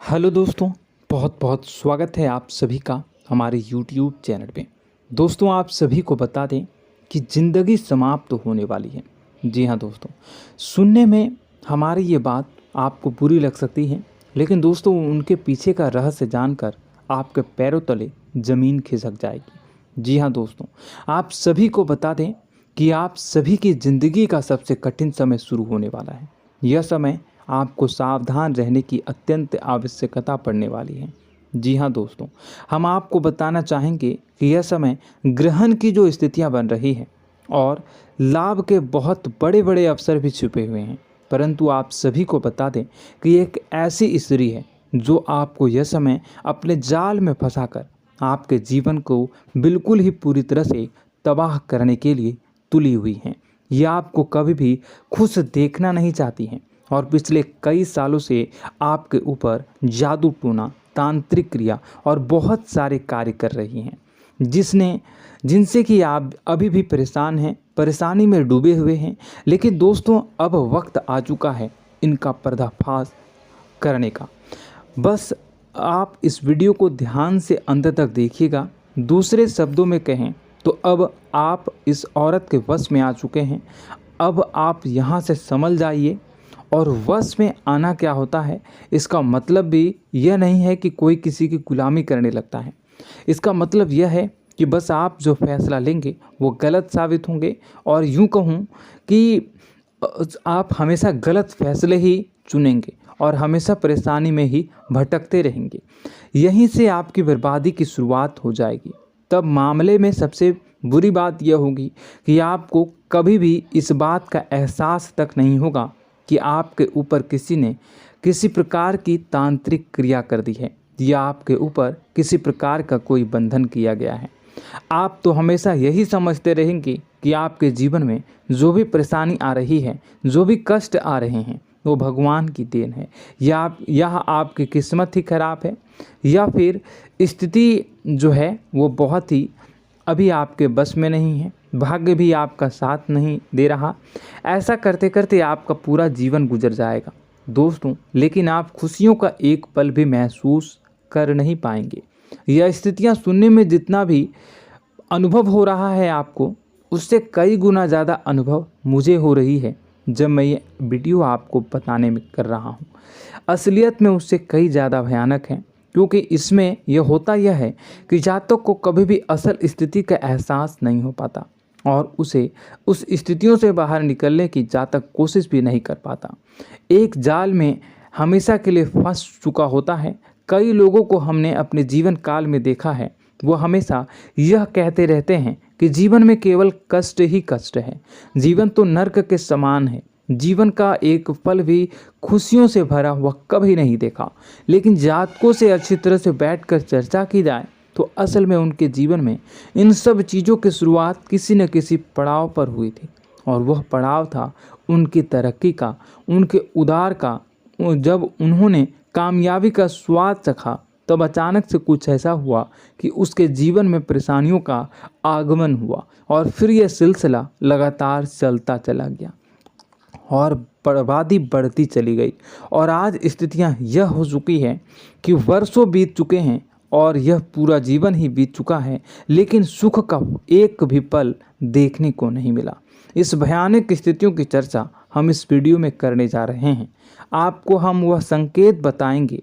Hello दोस्तों, बहुत बहुत स्वागत है आप सभी का हमारे YouTube चैनल पे। दोस्तों, आप सभी को बता दें कि ज़िंदगी समाप्त होने वाली है। जी हाँ दोस्तों, सुनने में हमारी ये बात आपको बुरी लग सकती है, लेकिन दोस्तों उनके पीछे का रहस्य जानकर आपके पैरों तले ज़मीन खिसक जाएगी। जी हाँ दोस्तों, आप सभी को बता दें कि आप सभी की ज़िंदगी का सबसे कठिन समय शुरू होने वाला है। यह समय आपको सावधान रहने की अत्यंत आवश्यकता पड़ने वाली है। जी हाँ दोस्तों, हम आपको बताना चाहेंगे कि यह समय ग्रहण की जो स्थितियां बन रही है और लाभ के बहुत बड़े बड़े अवसर भी छुपे हुए हैं, परंतु आप सभी को बता दें कि एक ऐसी स्त्री है जो आपको यह समय अपने जाल में फंसाकर आपके जीवन को बिल्कुल ही पूरी तरह से तबाह करने के लिए तुली हुई हैं। यह आपको कभी भी खुश देखना नहीं चाहती हैं और पिछले कई सालों से आपके ऊपर जादू टोना, तांत्रिक क्रिया और बहुत सारे कार्य कर रही हैं, जिनसे कि आप अभी भी परेशान हैं, परेशानी में डूबे हुए हैं। लेकिन दोस्तों, अब वक्त आ चुका है इनका पर्दाफाश करने का। बस आप इस वीडियो को ध्यान से अंत तक देखिएगा। दूसरे शब्दों में कहें तो अब आप इस औरत के वश में आ चुके हैं। अब आप यहाँ से संभल जाइए। और वश में आना क्या होता है, इसका मतलब भी यह नहीं है कि कोई किसी की गुलामी करने लगता है। इसका मतलब यह है कि बस आप जो फैसला लेंगे वो गलत साबित होंगे, और यूं कहूं कि आप हमेशा गलत फैसले ही चुनेंगे और हमेशा परेशानी में ही भटकते रहेंगे। यहीं से आपकी बर्बादी की शुरुआत हो जाएगी। तब मामले में सबसे बुरी बात यह होगी कि आपको कभी भी इस बात का एहसास तक नहीं होगा कि आपके ऊपर किसी ने किसी प्रकार की तांत्रिक क्रिया कर दी है या आपके ऊपर किसी प्रकार का कोई बंधन किया गया है। आप तो हमेशा यही समझते रहेंगे कि आपके जीवन में जो भी परेशानी आ रही है, जो भी कष्ट आ रहे हैं, वो भगवान की देन है, या आपकी किस्मत ही खराब है, या फिर स्थिति जो है वो बहुत ही अभी आपके बस में नहीं है, भाग्य भी आपका साथ नहीं दे रहा। ऐसा करते करते आपका पूरा जीवन गुजर जाएगा दोस्तों, लेकिन आप खुशियों का एक पल भी महसूस कर नहीं पाएंगे। यह स्थितियां सुनने में जितना भी अनुभव हो रहा है आपको, उससे कई गुना ज़्यादा अनुभव मुझे हो रही है जब मैं ये वीडियो आपको बताने में कर रहा हूँ। असलियत में उससे कई ज़्यादा भयानक है, क्योंकि इसमें यह होता यह है कि जातक को कभी भी असल स्थिति का एहसास नहीं हो पाता और उसे उस स्थितियों से बाहर निकलने की जातक कोशिश भी नहीं कर पाता। एक जाल में हमेशा के लिए फंस चुका होता है। कई लोगों को हमने अपने जीवन काल में देखा है, वो हमेशा यह कहते रहते हैं कि जीवन में केवल कष्ट ही कष्ट है, जीवन तो नर्क के समान है, जीवन का एक पल भी खुशियों से भरा हुआ कभी नहीं देखा। लेकिन जातकों से अच्छी तरह से बैठकर चर्चा की जाए तो असल में उनके जीवन में इन सब चीज़ों की शुरुआत किसी न किसी पड़ाव पर हुई थी, और वह पड़ाव था उनकी तरक्की का, उनके उदार का। जब उन्होंने कामयाबी का स्वाद चखा, तब अचानक से कुछ ऐसा हुआ कि उसके जीवन में परेशानियों का आगमन हुआ, और फिर यह सिलसिला लगातार चलता चला गया और बर्बादी बढ़ती चली गई। और आज स्थितियां यह हो चुकी है कि वर्षों बीत चुके हैं और यह पूरा जीवन ही बीत चुका है, लेकिन सुख का एक भी पल देखने को नहीं मिला। इस भयानक स्थितियों की चर्चा हम इस वीडियो में करने जा रहे हैं। आपको हम वह संकेत बताएंगे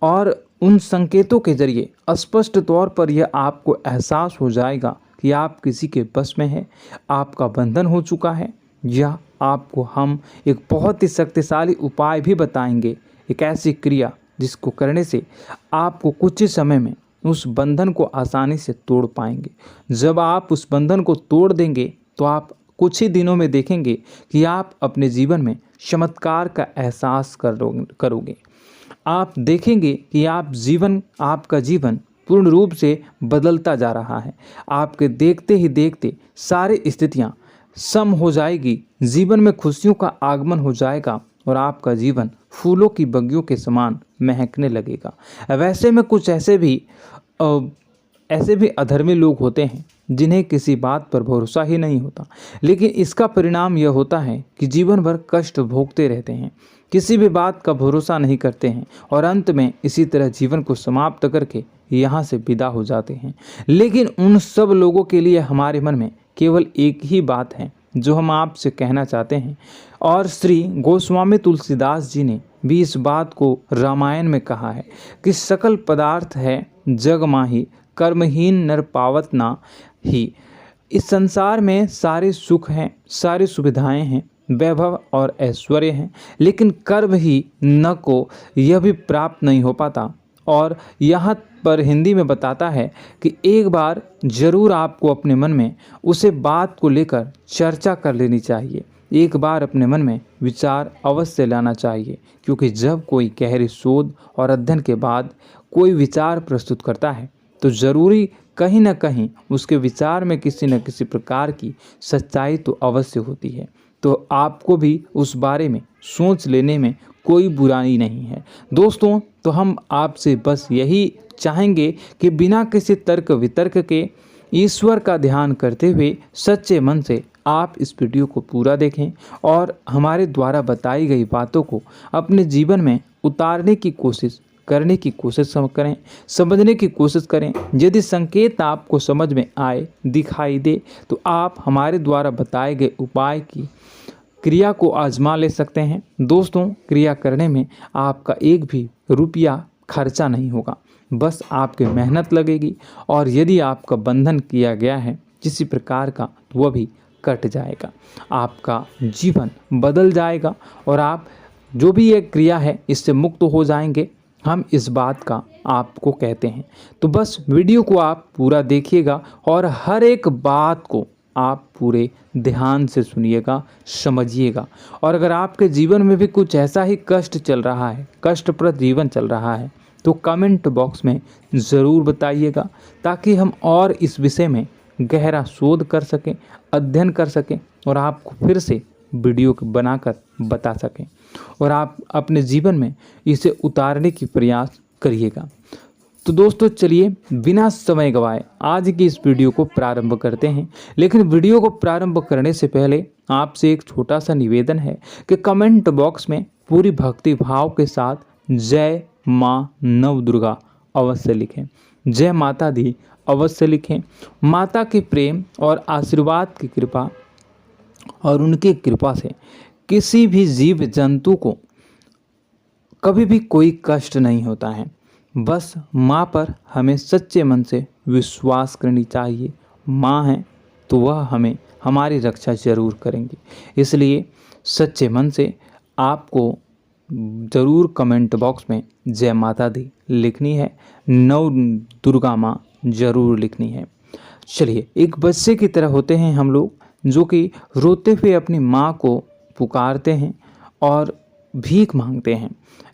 और उन संकेतों के जरिए स्पष्ट तौर पर यह आपको एहसास हो जाएगा कि आप किसी के बस में हैं, आपका बंधन हो चुका है, या आपको हम एक बहुत ही शक्तिशाली उपाय भी बताएंगे, एक ऐसी क्रिया जिसको करने से आपको कुछ ही समय में उस बंधन को आसानी से तोड़ पाएंगे। जब आप उस बंधन को तोड़ देंगे तो आप कुछ ही दिनों में देखेंगे कि आप अपने जीवन में चमत्कार का एहसास करोगे। आप देखेंगे कि आपका जीवन पूर्ण रूप से बदलता जा रहा है। आपके देखते ही देखते सारी स्थितियां सम हो जाएगी, जीवन में खुशियों का आगमन हो जाएगा और आपका जीवन फूलों की बगियों के समान महकने लगेगा। वैसे में कुछ ऐसे भी अधर्मी लोग होते हैं जिन्हें किसी बात पर भरोसा ही नहीं होता, लेकिन इसका परिणाम यह होता है कि जीवन भर कष्ट भोगते रहते हैं, किसी भी बात का भरोसा नहीं करते हैं और अंत में इसी तरह जीवन को समाप्त करके यहाँ से विदा हो जाते हैं। लेकिन उन सब लोगों के लिए हमारे मन में केवल एक ही बात है जो हम आपसे कहना चाहते हैं, और श्री गोस्वामी तुलसीदास जी ने भी इस बात को रामायण में कहा है कि सकल पदार्थ है जग माही, कर्महीन नर पावत ना ही। इस संसार में सारे सुख हैं, सारी सुविधाएं हैं, वैभव और ऐश्वर्य हैं, लेकिन कर्म ही न को यह भी प्राप्त नहीं हो पाता। और यहाँ पर हिंदी में बताता है कि एक बार जरूर आपको अपने मन में उसे बात को लेकर चर्चा कर लेनी चाहिए, एक बार अपने मन में विचार अवश्य लाना चाहिए, क्योंकि जब कोई गहरी शोध और अध्ययन के बाद कोई विचार प्रस्तुत करता है तो ज़रूरी कहीं न कहीं उसके विचार में किसी न किसी प्रकार की सच्चाई तो अवश्य होती है। तो आपको भी उस बारे में सोच लेने में कोई बुराई नहीं है। दोस्तों, तो हम आपसे बस यही चाहेंगे कि बिना किसी तर्क वितर्क के ईश्वर का ध्यान करते हुए सच्चे मन से आप इस वीडियो को पूरा देखें और हमारे द्वारा बताई गई बातों को अपने जीवन में उतारने की कोशिश करने की कोशिश करें, समझने की कोशिश करें। यदि संकेत आपको समझ में आए, दिखाई दे, तो आप हमारे द्वारा बताए गए उपाय की क्रिया को आजमा ले सकते हैं। दोस्तों, क्रिया करने में आपका एक भी रुपया खर्चा नहीं होगा, बस आपकी मेहनत लगेगी, और यदि आपका बंधन किया गया है किसी प्रकार का तो वह भी कट जाएगा, आपका जीवन बदल जाएगा और आप जो भी ये क्रिया है इससे मुक्त हो जाएंगे। हम इस बात का आपको कहते हैं। तो बस वीडियो को आप पूरा देखिएगा और हर एक बात को आप पूरे ध्यान से सुनिएगा, समझिएगा। और अगर आपके जीवन में भी कुछ ऐसा ही कष्ट चल रहा है, कष्टप्रद जीवन चल रहा है, तो कमेंट बॉक्स में ज़रूर बताइएगा, ताकि हम और इस विषय में गहरा शोध कर सकें, अध्ययन कर सकें और आपको फिर से वीडियो बनाकर बता सकें और आप अपने जीवन में इसे उतारने की प्रयास करिएगा। तो दोस्तों, चलिए बिना समय गवाए आज की इस वीडियो को प्रारंभ करते हैं। लेकिन वीडियो को प्रारंभ करने से पहले आपसे एक छोटा सा निवेदन है कि कमेंट बॉक्स में पूरी भक्ति भाव के साथ जय माँ नव दुर्गा अवश्य लिखें, जय माता दी अवश्य लिखें। माता के प्रेम और आशीर्वाद की कृपा और उनकी कृपा से किसी भी जीव जंतु को कभी भी कोई कष्ट नहीं होता है। बस माँ पर हमें सच्चे मन से विश्वास करनी चाहिए। माँ है तो वह हमें हमारी रक्षा जरूर करेंगी, इसलिए सच्चे मन से आपको ज़रूर कमेंट बॉक्स में जय माता दी लिखनी है, नव दुर्गा माँ जरूर लिखनी है। चलिए, एक बच्चे की तरह होते हैं हम लोग, जो कि रोते हुए अपनी माँ को पुकारते हैं और भीख मांगते हैं।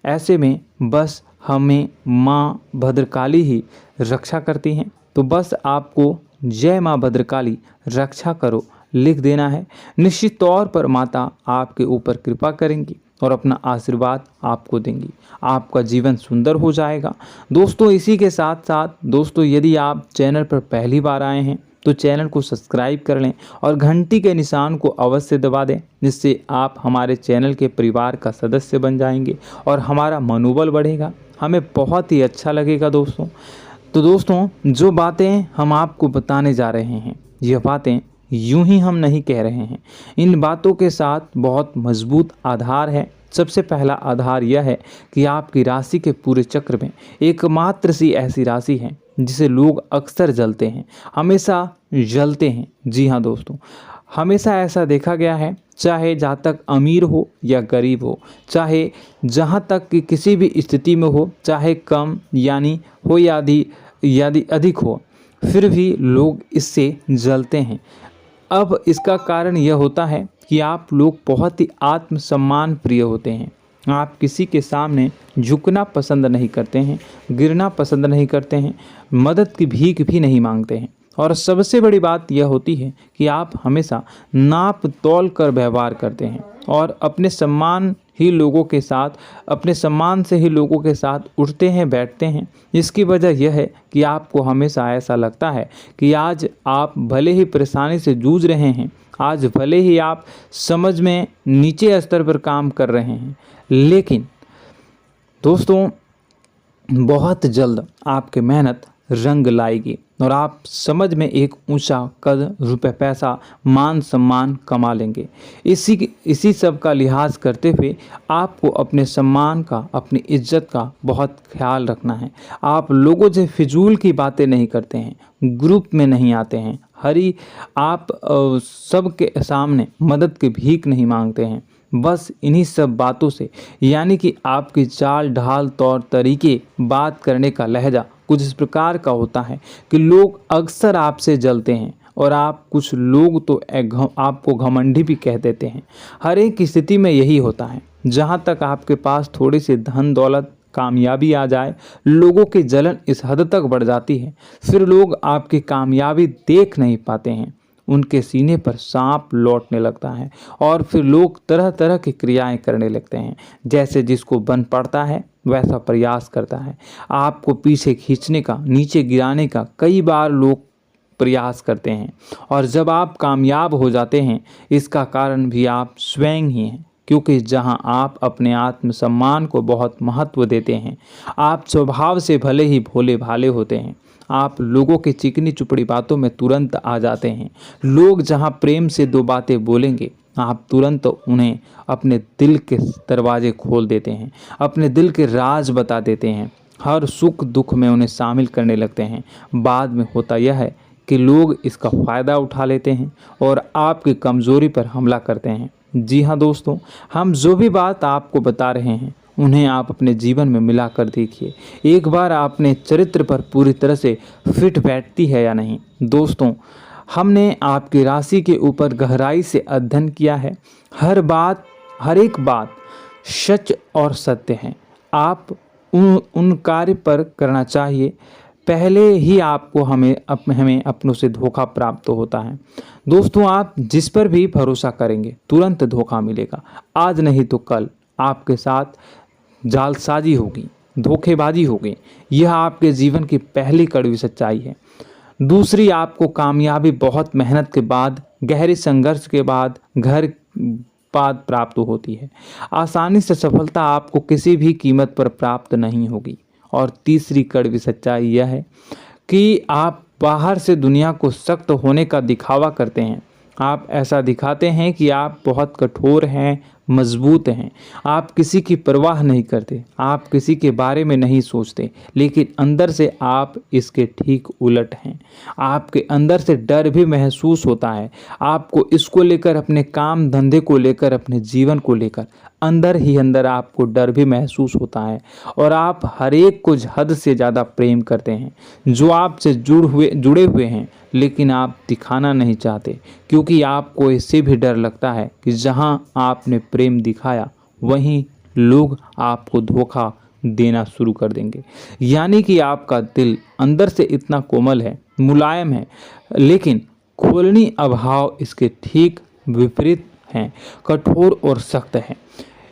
ऐसे में बस हमें माँ भद्रकाली ही रक्षा करती हैं। तो बस आपको जय माँ भद्रकाली रक्षा करो लिख देना है। निश्चित तौर पर माता आपके ऊपर कृपा करेंगी और अपना आशीर्वाद आपको देंगी, आपका जीवन सुंदर हो जाएगा। दोस्तों, इसी के साथ साथ दोस्तों, यदि आप चैनल पर पहली बार आए हैं तो चैनल को सब्सक्राइब कर लें और घंटी के निशान को अवश्य दबा दें, जिससे आप हमारे चैनल के परिवार का सदस्य बन जाएंगे और हमारा मनोबल बढ़ेगा, हमें बहुत ही अच्छा लगेगा दोस्तों। तो दोस्तों, जो बातें हम आपको बताने जा रहे हैं, यह बातें यूं ही हम नहीं कह रहे हैं, इन बातों के साथ बहुत मजबूत आधार है। सबसे पहला आधार यह है कि आपकी राशि के पूरे चक्र में एकमात्र सी ऐसी राशि है जिसे लोग अक्सर जलते हैं, हमेशा जलते हैं। जी हाँ दोस्तों, हमेशा ऐसा देखा गया है, चाहे जहाँ तक अमीर हो या गरीब हो, चाहे जहाँ तक कि किसी भी स्थिति में हो, चाहे कम यानी हो या अधिक हो, फिर भी लोग इससे जलते हैं। अब इसका कारण यह होता है कि आप लोग बहुत ही आत्मसम्मान प्रिय होते हैं। आप किसी के सामने झुकना पसंद नहीं करते हैं, गिरना पसंद नहीं करते हैं, मदद की भीख भी नहीं मांगते हैं। और सबसे बड़ी बात यह होती है कि आप हमेशा नाप तोल कर व्यवहार करते हैं और अपने सम्मान ही लोगों के साथ, अपने सम्मान से ही लोगों के साथ उठते हैं, बैठते हैं। इसकी वजह यह है कि आपको हमेशा ऐसा लगता है कि आज आप भले ही परेशानी से जूझ रहे हैं, आज भले ही आप समझ में नीचे स्तर पर काम कर रहे हैं, लेकिन दोस्तों बहुत जल्द आपकी मेहनत रंग लाएगी और आप समझ में एक ऊंचा कद, रुपए, पैसा, मान सम्मान कमा लेंगे। इसी सब का लिहाज करते हुए आपको अपने सम्मान का, अपनी इज्जत का बहुत ख्याल रखना है। आप लोगों से फिजूल की बातें नहीं करते हैं, ग्रुप में नहीं आते हैं, आप सबके सामने मदद की भीख नहीं मांगते हैं। बस इन्हीं सब बातों से, यानी कि आपकी चाल ढाल, तौर तरीके, बात करने का लहजा कुछ इस प्रकार का होता है कि लोग अक्सर आपसे जलते हैं और कुछ लोग तो आपको घमंडी भी कह देते हैं। हर एक स्थिति में यही होता है। जहाँ तक आपके पास थोड़ी सी धन दौलत, कामयाबी आ जाए, लोगों की जलन इस हद तक बढ़ जाती है, फिर लोग आपकी कामयाबी देख नहीं पाते हैं, उनके सीने पर सांप लौटने लगता है और फिर लोग तरह तरह की क्रियाएं करने लगते हैं। जैसे जिसको बन पड़ता है वैसा प्रयास करता है। आपको पीछे खींचने का, नीचे गिराने का कई बार लोग प्रयास करते हैं और जब आप कामयाब हो जाते हैं, इसका कारण भी आप स्वयं ही हैं। क्योंकि जहां आप अपने आत्मसम्मान को बहुत महत्व देते हैं, आप स्वभाव से भले ही भोले भाले होते हैं, आप लोगों की चिकनी चुपड़ी बातों में तुरंत आ जाते हैं। लोग जहां प्रेम से दो बातें बोलेंगे, आप तुरंत उन्हें अपने दिल के दरवाजे खोल देते हैं, अपने दिल के राज बता देते हैं, हर सुख दुख में उन्हें शामिल करने लगते हैं। बाद में होता यह है कि लोग इसका फ़ायदा उठा लेते हैं और आपकी कमज़ोरी पर हमला करते हैं। जी हाँ दोस्तों, हम जो भी बात आपको बता रहे हैं उन्हें आप अपने जीवन में मिलाकर देखिए। एक बार आपने चरित्र पर पूरी तरह से फिट बैठती है या नहीं। दोस्तों, हमने आपकी राशि के ऊपर गहराई से अध्ययन किया है। हर एक बात सच और सत्य है। आप उन कार्य पर करना चाहिए, पहले ही आपको हमें अपनों से धोखा प्राप्त होता है। दोस्तों, आप जिस पर भी भरोसा करेंगे तुरंत धोखा मिलेगा। आज नहीं तो कल आपके साथ जालसाजी होगी, धोखेबाजी होगी। यह आपके जीवन की पहली कड़वी सच्चाई है। दूसरी, आपको कामयाबी बहुत मेहनत के बाद, गहरे संघर्ष के बाद प्राप्त होती है। आसानी से सफलता आपको किसी भी कीमत पर प्राप्त नहीं होगी। और तीसरी कड़वी सच्चाई यह है कि आप बाहर से दुनिया को सख्त होने का दिखावा करते हैं। आप ऐसा दिखाते हैं कि आप बहुत कठोर हैं, मजबूत हैं, आप किसी की परवाह नहीं करते, आप किसी के बारे में नहीं सोचते, लेकिन अंदर से आप इसके ठीक उलट हैं। आपके अंदर से डर भी महसूस होता है। आपको इसको लेकर, अपने काम धंधे को लेकर, अपने जीवन को लेकर अंदर ही अंदर आपको डर भी महसूस होता है और आप हर एक को हद से ज़्यादा प्रेम करते हैं, जो आपसे जुड़े हुए हैं, लेकिन आप दिखाना नहीं चाहते, क्योंकि आपको इससे भी डर लगता है कि जहां आपने प्रेम दिखाया वहीं लोग आपको धोखा देना शुरू कर देंगे। यानी कि आपका दिल अंदर से इतना कोमल है, मुलायम है, लेकिन खोलनी अभाव इसके ठीक विपरीत हैं, कठोर और सख्त है।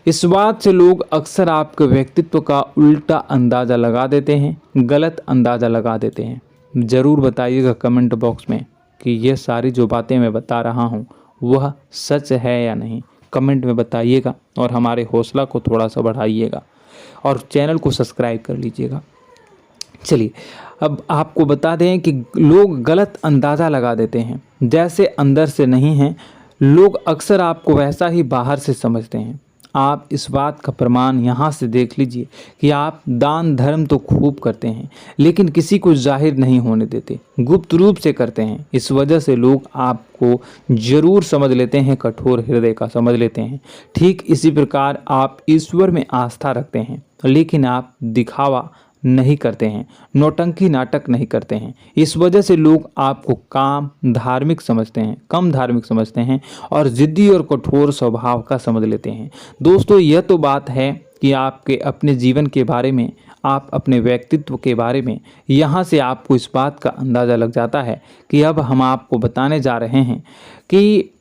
इस बात से लोग अक्सर आपके व्यक्तित्व का उल्टा अंदाज़ा लगा देते हैं, गलत अंदाज़ा लगा देते हैं। ज़रूर बताइएगा कमेंट बॉक्स में कि ये सारी जो बातें मैं बता रहा हूँ वह सच है या नहीं। कमेंट में बताइएगा और हमारे हौसला को थोड़ा सा बढ़ाइएगा और चैनल को सब्सक्राइब कर लीजिएगा। चलिए, अब आपको बता दें कि लोग गलत अंदाज़ा लगा देते हैं। जैसे अंदर से नहीं हैं, लोग अक्सर आपको वैसा ही बाहर से समझते हैं। आप इस बात का प्रमाण यहाँ से देख लीजिए कि आप दान धर्म तो खूब करते हैं, लेकिन किसी को जाहिर नहीं होने देते, गुप्त रूप से करते हैं। इस वजह से लोग आपको जरूर समझ लेते हैं, कठोर हृदय का समझ लेते हैं। ठीक इसी प्रकार आप ईश्वर में आस्था रखते हैं, लेकिन आप दिखावा नहीं करते हैं, नौटंकी नाटक नहीं करते हैं। इस वजह से लोग आपको कम धार्मिक समझते हैं और जिद्दी और कठोर स्वभाव का समझ लेते हैं। दोस्तों, यह तो बात है कि आपके अपने जीवन के बारे में, आप अपने व्यक्तित्व के बारे में, यहाँ से आपको इस बात का अंदाज़ा लग जाता है कि अब हम आपको बताने जा रहे हैं कि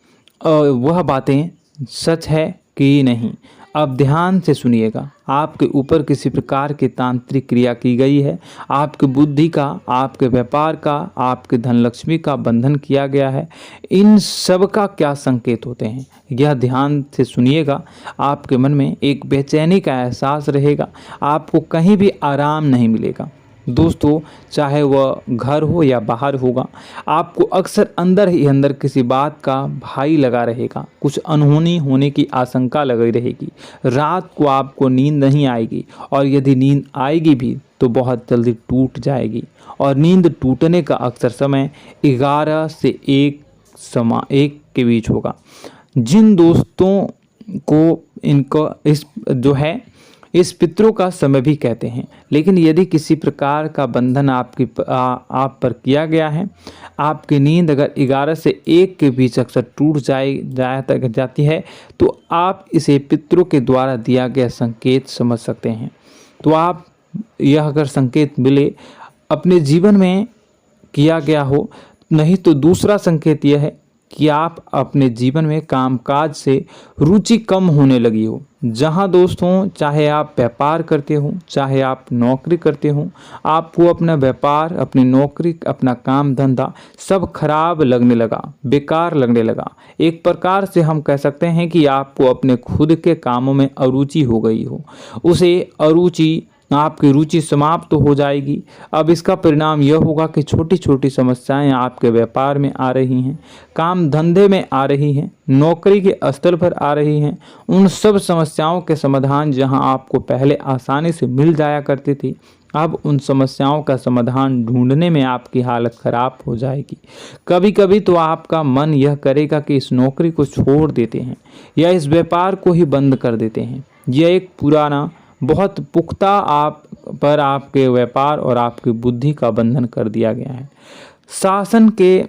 वह बातें सच है कि नहीं। अब ध्यान से सुनिएगा। आपके ऊपर किसी प्रकार की तांत्रिक क्रिया की गई है, आपकी बुद्धि का, आपके व्यापार का, आपके धन लक्ष्मी का बंधन किया गया है। इन सब का क्या संकेत होते हैं, यह ध्यान से सुनिएगा। आपके मन में एक बेचैनी का एहसास रहेगा, आपको कहीं भी आराम नहीं मिलेगा। दोस्तों, चाहे वह घर हो या बाहर होगा, आपको अक्सर अंदर ही अंदर किसी बात का भय लगा रहेगा, कुछ अनहोनी होने की आशंका लगी रहेगी। रात को आपको नींद नहीं आएगी, और यदि नींद आएगी भी तो बहुत जल्दी टूट जाएगी। और नींद टूटने का अक्सर समय 11 से 1 के बीच होगा। जिन दोस्तों को इनको इस पितरों का समय भी कहते हैं। लेकिन यदि किसी प्रकार का बंधन आप पर किया गया है, आपकी नींद अगर 11 से 1 के बीच अक्सर टूट जाती है, तो आप इसे पितरों के द्वारा दिया गया संकेत समझ सकते हैं। तो आप यह अगर संकेत मिले अपने जीवन में किया गया हो, नहीं तो दूसरा संकेत यह है कि आप अपने जीवन में कामकाज से रुचि कम होने लगी हो। जहां दोस्तों, चाहे आप व्यापार करते हो, चाहे आप नौकरी करते हो, आपको अपना व्यापार, अपनी नौकरी, अपना काम धंधा सब खराब लगने लगा, बेकार लगने लगा। एक प्रकार से हम कह सकते हैं कि आपको अपने खुद के कामों में अरुचि हो गई हो। उसे अरुचि, आपकी रुचि समाप्त हो जाएगी। अब इसका परिणाम यह होगा कि छोटी छोटी समस्याएं आपके व्यापार में आ रही हैं, काम धंधे में आ रही हैं, नौकरी के स्थल पर आ रही हैं। उन सब समस्याओं के समाधान जहां आपको पहले आसानी से मिल जाया करती थी, अब उन समस्याओं का समाधान ढूंढने में आपकी हालत खराब हो जाएगी। कभी कभी तो आपका मन यह करेगा कि इस नौकरी को छोड़ देते हैं या इस व्यापार को ही बंद कर देते हैं। यह एक पुराना, बहुत पुख्ता आप पर आपके व्यापार और आपकी बुद्धि का बंधन कर दिया गया है। शासन के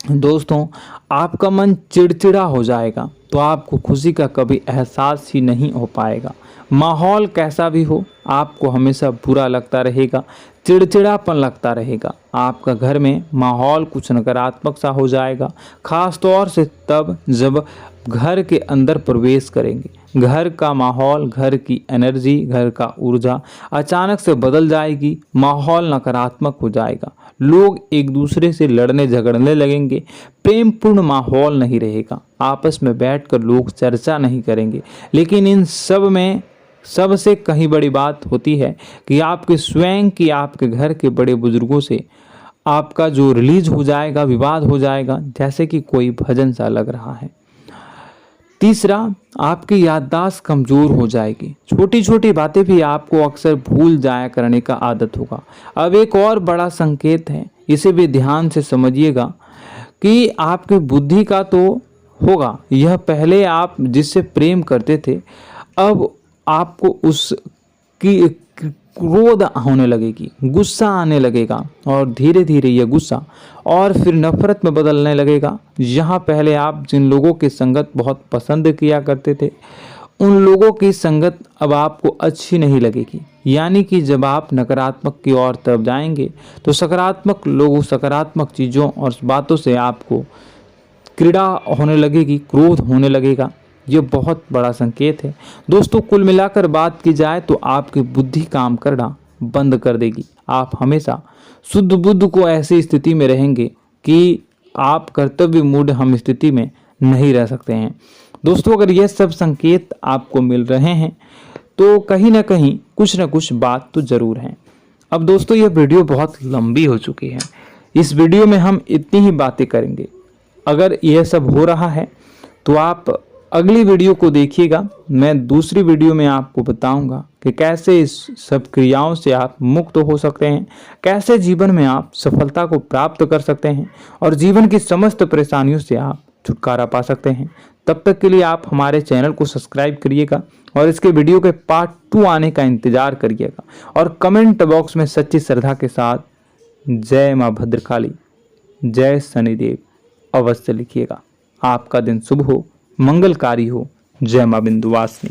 दोस्तों, आपका मन चिड़चिड़ा हो जाएगा, तो आपको खुशी का कभी एहसास ही नहीं हो पाएगा। माहौल कैसा भी हो, आपको हमेशा बुरा लगता रहेगा, चिड़चिड़ापन लगता रहेगा। आपका घर में माहौल कुछ नकारात्मक सा हो जाएगा, खास तौर से तब जब घर के अंदर प्रवेश करेंगे। घर का माहौल, घर की एनर्जी, घर का ऊर्जा अचानक से बदल जाएगी, माहौल नकारात्मक हो जाएगा। लोग एक दूसरे से लड़ने झगड़ने लगेंगे, प्रेम पूर्ण माहौल नहीं रहेगा, आपस में बैठकर लोग चर्चा नहीं करेंगे। लेकिन इन सब में सबसे कहीं बड़ी बात होती है कि आपके स्वयं की, आपके घर के बड़े बुजुर्गों से आपका जो रिलीज हो जाएगा, विवाद हो जाएगा, जैसे कि कोई भजन सा लग रहा है। तीसरा, आपकी याददाश्त कमज़ोर हो जाएगी, छोटी छोटी बातें भी आपको अक्सर भूल जाया करने का आदत होगा। अब एक और बड़ा संकेत है, इसे भी ध्यान से समझिएगा कि आपकी बुद्धि का तो होगा, यह पहले आप जिससे प्रेम करते थे, अब आपको उसकी क्रोध होने लगेगी, गुस्सा आने लगेगा, और धीरे धीरे यह गुस्सा और फिर नफरत में बदलने लगेगा। यहाँ पहले आप जिन लोगों की संगत बहुत पसंद किया करते थे, उन लोगों की संगत अब आपको अच्छी नहीं लगेगी। यानी कि जब आप नकारात्मक की ओर तरफ जाएंगे, तो सकारात्मक लोगों, सकारात्मक चीज़ों और बातों से आपको क्रीड़ा होने लगेगी, क्रोध होने लगेगा। ये बहुत बड़ा संकेत है दोस्तों। कुल मिलाकर बात की जाए तो आपकी बुद्धि काम करना बंद कर देगी। आप हमेशा शुद्ध बुद्ध को ऐसी स्थिति में रहेंगे कि आप कर्तव्य मूढ़ हम स्थिति में नहीं रह सकते हैं। दोस्तों, अगर ये सब संकेत आपको मिल रहे हैं तो कहीं ना कहीं कुछ ना कुछ बात तो ज़रूर है। अब दोस्तों, ये वीडियो बहुत लंबी हो चुकी है, इस वीडियो में हम इतनी ही बातें करेंगे। अगर यह सब हो रहा है तो आप अगली वीडियो को देखिएगा। मैं दूसरी वीडियो में आपको बताऊंगा कि कैसे इस सब क्रियाओं से आप मुक्त हो सकते हैं, कैसे जीवन में आप सफलता को प्राप्त कर सकते हैं और जीवन की समस्त परेशानियों से आप छुटकारा पा सकते हैं। तब तक के लिए आप हमारे चैनल को सब्सक्राइब करिएगा और इसके वीडियो के पार्ट 2 आने का इंतजार करिएगा। और कमेंट बॉक्स में सच्ची श्रद्धा के साथ जय माँ भद्रकाली, जय शनिदेव अवश्य लिखिएगा। आपका दिन शुभ हो, मंगलकारी हो। जय माँ विंध्यवासिनी।